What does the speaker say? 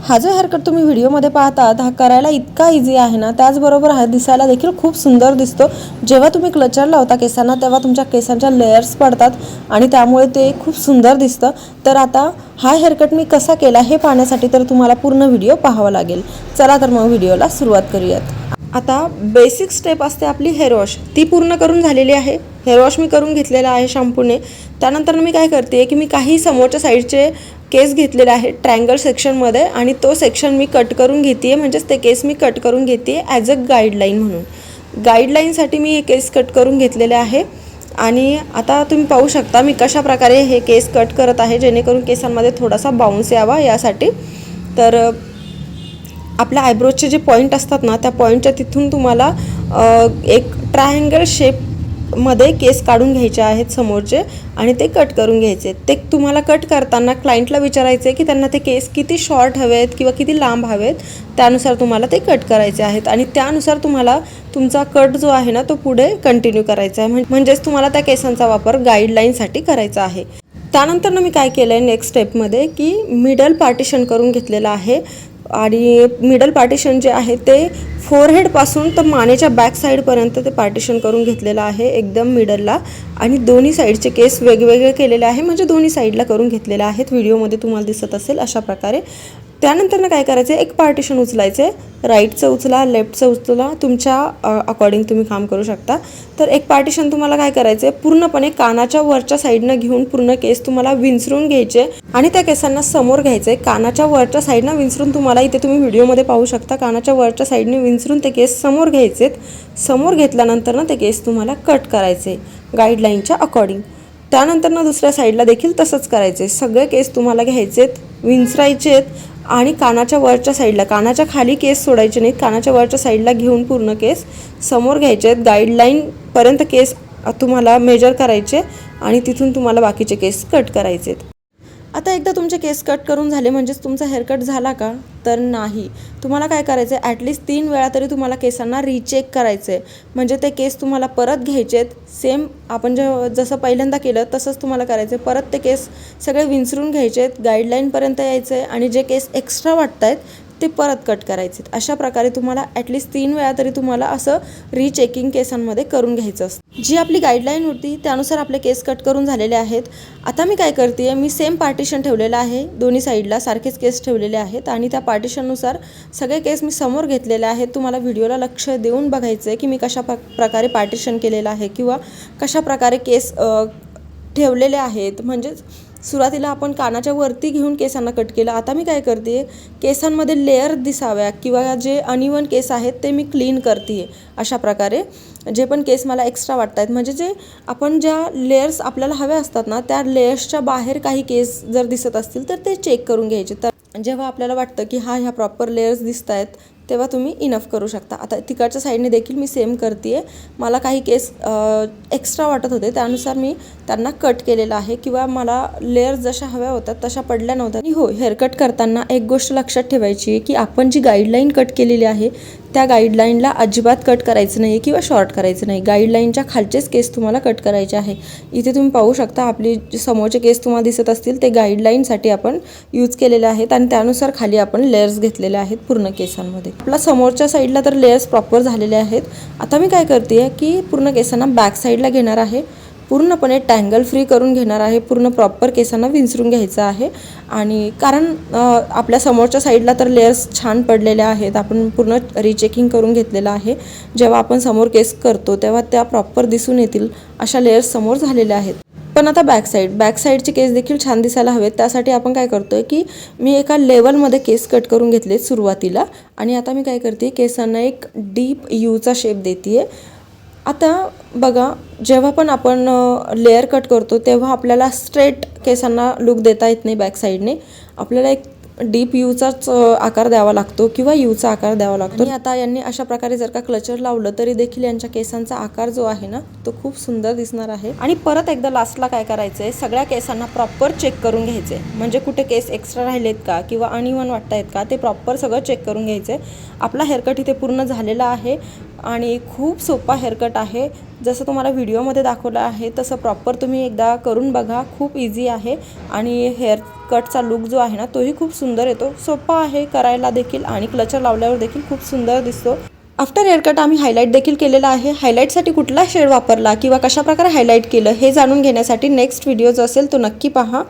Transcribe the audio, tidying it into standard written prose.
हा जो हेअरकट तुम्ही व्हिडिओमध्ये पाहतात हा करायला इतका इझी आहे ना, त्याचबरोबर हा दिसायला देखील खूप सुंदर दिसतो। जेव्हा तुम्ही क्लचर लावता केसांना तेव्हा तुमच्या केसांच्या लेयर्स पडतात आणि त्यामुळे ते खूप सुंदर दिसतं। तर आता हा हेअरकट मी कसा केला हे पाहण्यासाठी तर तुम्हाला पूर्ण व्हिडिओ पाहावा लागेल। चला तर मग व्हिडिओला सुरुवात करूयात। आता बेसिक स्टेप असते आपली हेअर वॉश, ती पूर्ण करून झालेली आहे। हेअर वॉश मी करून घेतलेला आहे शॅम्पूने। त्यानंतर मी काय करते की मी काही समोरच्या साईडचे केस घेतलेले आहे ट्रायंगल सेक्शनमध्ये आणि तो सेक्शन मी कट करून घेते, म्हणजेच ते केस मी कट करून घेते ॲज अ गाईडलाईन म्हणून। गाईडलाईनसाठी मी हे केस कट करून घेतलेले आहे आणि आता तुम्ही पाहू शकता मी कशा प्रकारे हे केस कट करत आहे, जेणेकरून केसांमध्ये थोडासा बाउन्स यावा यासाठी। तर आपल्या आयब्रोजचे जे पॉईंट असतात ना, त्या पॉईंटच्या तिथून तुम्हाला एक ट्रायंगल शेपमध्ये केस काढून घ्यायचे आहेत समोरचे आणि ते कट करून घ्यायचे। ते तुम्हाला कट करताना क्लायंटला विचारायचे आहे की त्यांना ते केस किती शॉर्ट हवेत किंवा किती लांब हवेत, त्यानुसार तुम्हाला ते कट करायचे आहेत आणि त्यानुसार तुम्हाला तुमचा कट जो आहे ना तो पुढे कंटिन्यू करायचा आहे। म्हणजेच तुम्हाला त्या केसांचा वापर गाईडलाईनसाठी करायचा आहे। त्यानंतर मी काय केलं आहे नेक्स्ट स्टेपमध्ये की मिडल पार्टिशन करून घेतलेलं आहे आणि मिडल पार्टिशन जे आहे ते फोरहेडपासून तर मानेच्या बॅक साईडपर्यंत ते पार्टिशन करून घेतलेलं आहे एकदम मिडलला आणि दोन्ही साईडचे केस वेगवेगळे केलेले आहे, म्हणजे दोन्ही साईडला करून घेतलेले आहेत। व्हिडिओमध्ये तुम्हाला दिसत असेल अशा प्रकारे। त्यानंतर काय करायचं, एक पार्टिशन उचलायचे, राईटचं उचला लेफ्टचं उचला, तुमच्या अकॉर्डिंग तुम्ही काम करू शकता। तर एक पार्टिशन तुम्हाला काय करायचं आहे पूर्णपणे कानाच्या वरच्या साईडनं घेऊन पूर्ण केस तुम्हाला विंचरून घ्यायचे आणि त्या केसांना समोर घ्यायचं आहे। कानाच्या वरच्या साईडनं विंचरून तुम्हाला इथे तुम्ही व्हिडिओमध्ये पाहू शकता कानाच्या वरच्या साईडने विंचरून ते केस समोर घ्यायचेत। समोर घेतल्यानंतर ना ते केस तुम्हाला कट करायचे गाईडलाईनच्या अकॉर्डिंग। त्यानंतर दुसऱ्या साईडला देखील तसंच करायचे, सगळे केस तुम्हाला घ्यायचेत, विंचरायचेत आणि कानाच्या वरच्या साईडला, कानाच्या खाली केस सोडायचे नाहीत, कानाच्या वरच्या साईडला घेऊन पूर्ण केस समोर घ्यायचे आहेत। गाईडलाईनपर्यंत केस तुम्हाला मेजर करायचे आणि तिथून तुम्हाला बाकीचे केस कट करायचे। आता एकदा तुमचे केस कट करून झाले म्हणजेच तुमचा हेअरकट झाला का, तर नाही, तुम्हाला काय करायचं आहे ॲटलिस्ट 3 वेळा तरी तुम्हाला केसांना रिचेक करायचं आहे। म्हणजे ते केस तुम्हाला परत घ्यायचे आहेत, सेम आपण जसं पहिल्यांदा केलं तसंच तुम्हाला करायचं आहे। परत ते केस सगळे विंचरून घ्यायचे आहेत, गाईडलाईनपर्यंत यायचं आहे आणि जे केस एक्स्ट्रा वाटत आहेत ते परत कट करायचे। अशा प्रकारे तुम्हाला ॲटलिस्ट 3 वेळा तरी तुम्हाला असं रिचेकिंग केसांमध्ये करून घ्यायचं असतं। जी आपली गाईडलाईन होती त्यानुसार आपले केस कट करून झालेले आहेत। आता मी काय करते आहे, मी सेम पार्टिशन ठेवलेलं आहे, दोन्ही साईडला सारखेच केस ठेवलेले आहेत आणि त्या पार्टिशननुसार सगळे केस मी समोर घेतलेले आहेत। तुम्हाला व्हिडिओला लक्ष देऊन बघायचं आहे की मी कशा प्रकारे पार्टिशन केलेलं आहे किंवा कशा प्रकारे केस ठेवलेले आहेत। म्हणजेच सुरुवातीला आपण कानाच्या वरती घेऊन केसांना कट केलं, आता मी काय करते केसांमध्ये लेअर दिसाव्या किंवा जे अनइवन केस आहेत ते मी क्लीन करते। अशा प्रकारे जे पण केस मला एक्स्ट्रा वाटत आहेत, म्हणजे जे आपण ज्या लेयर्स आपल्याला हव्या असतात ना त्या लेयर्सच्या बाहेर काही केस जर दिसत असतील तर ते चेक करून घ्यायचे। तर जेव्हा आपल्याला वाटतं की ह्या प्रॉपर लेयर्स दिसत आहेत तेव्हा तुम्ही इनफ करू शकता। आता तिकडच्या साईडने देखील मी सेम करते आहे, मला काही केस एक्स्ट्रा वाटत होते त्यानुसार मी त्यांना कट केलेलं आहे किंवा मला लेयर्स जशा हव्या होत्या तशा पडल्या नव्हत्या। आणि हो, हेअरकट करताना एक गोष्ट लक्षात ठेवायची आहे की आपण जी गाईडलाईन कट केलेली आहे त्या गाईडलाईनला अजिबात कट करायचं नाही किंवा शॉर्ट करायचं नाही, गाईडलाईनच्या खालचेच केस तुम्हाला कट करायचे आहे। इथे तुम्ही पाहू शकता आपले जे समोरचे केस तुम्हाला दिसत असतील ते गाईडलाईनसाठी आपण यूज केलेले आहेत आणि त्यानुसार खाली आपण लेयर्स घेतलेले आहेत पूर्ण केसांमध्ये। आपला समोरच्या साईडला तर लेयर्स प्रॉपर झालेले आहेत। आता मी काय करते आहे की पूर्ण केसांना बॅक साईडला घेणार आहे, पूर्णपणे टँगल फ्री करून घेणार आहे, पूर्ण प्रॉपर केसांना विंचरून घ्यायचं आहे। आणि कारण आपल्या समोरच्या साईडला तर लेयर्स छान पडलेले आहेत, आपण पूर्ण रिचेकिंग करून घेतलेलं आहे। जेव्हा आपण समोर केस करतो तेव्हा त्या प्रॉपर दिसून येतील अशा लेयर्स समोर झालेल्या आहेत। पण आता बॅक साईडचे केस देखील छान दिसायला हवेत, त्यासाठी आपण काय करतोय की मी एका लेवलमध्ये केस कट करून घेतले सुरुवातीला आणि आता मी काय करते केसांना एक डीप यूचा शेप देते आहे। आता बघा, जेव्हा पण आपण लेअर कट करतो तेव्हा आपल्याला स्ट्रेट केसांना लुक देता येत नाही, बॅक साईडने आपल्याला एक डीप यूचाच आकार द्यावा लागतो किंवा यूचा आकार द्यावा लागतो। आणि आता यांनी अशा प्रकारे जर का क्लचर लावलं तरी देखील यांच्या केसांचा आकार जो आहे ना तो खूप सुंदर दिसणार आहे। आणि परत एकदा लास्टला काय करायचं आहे, सगळ्या केसांना प्रॉपर चेक करून घ्यायचे, म्हणजे कुठे केस एक्स्ट्रा राहिलेत का किंवा अनइवन वाटत आहेत का ते प्रॉपर सगळं चेक करून घ्यायचं आहे। आपला हेअरकट इथे पूर्ण झालेला आहे आणि खूप सोपा हेअरकट आहे, जसं तुम्हाला व्हिडिओमध्ये दाखवलं आहे तसं प्रॉपर तुम्ही एकदा करून बघा, खूप इझी आहे आणि हेअर कटचा लुक जो आहे ना तोही खूप सुंदर येतो. सोपा आहे करायला देखील आणि क्लचर लावल्यावर देखील खूप सुंदर दिसतो. आफ्टर हेअरकट आम्ही हायलाइट देखील केलेला आहे. हायलाइटसाठी कुठला शेड वापरला किंवा कशाप्रकारे हायलाइट केलं हे जाणून घेण्यासाठी नेक्स्ट व्हिडिओ जो असेल तो नक्की पहा.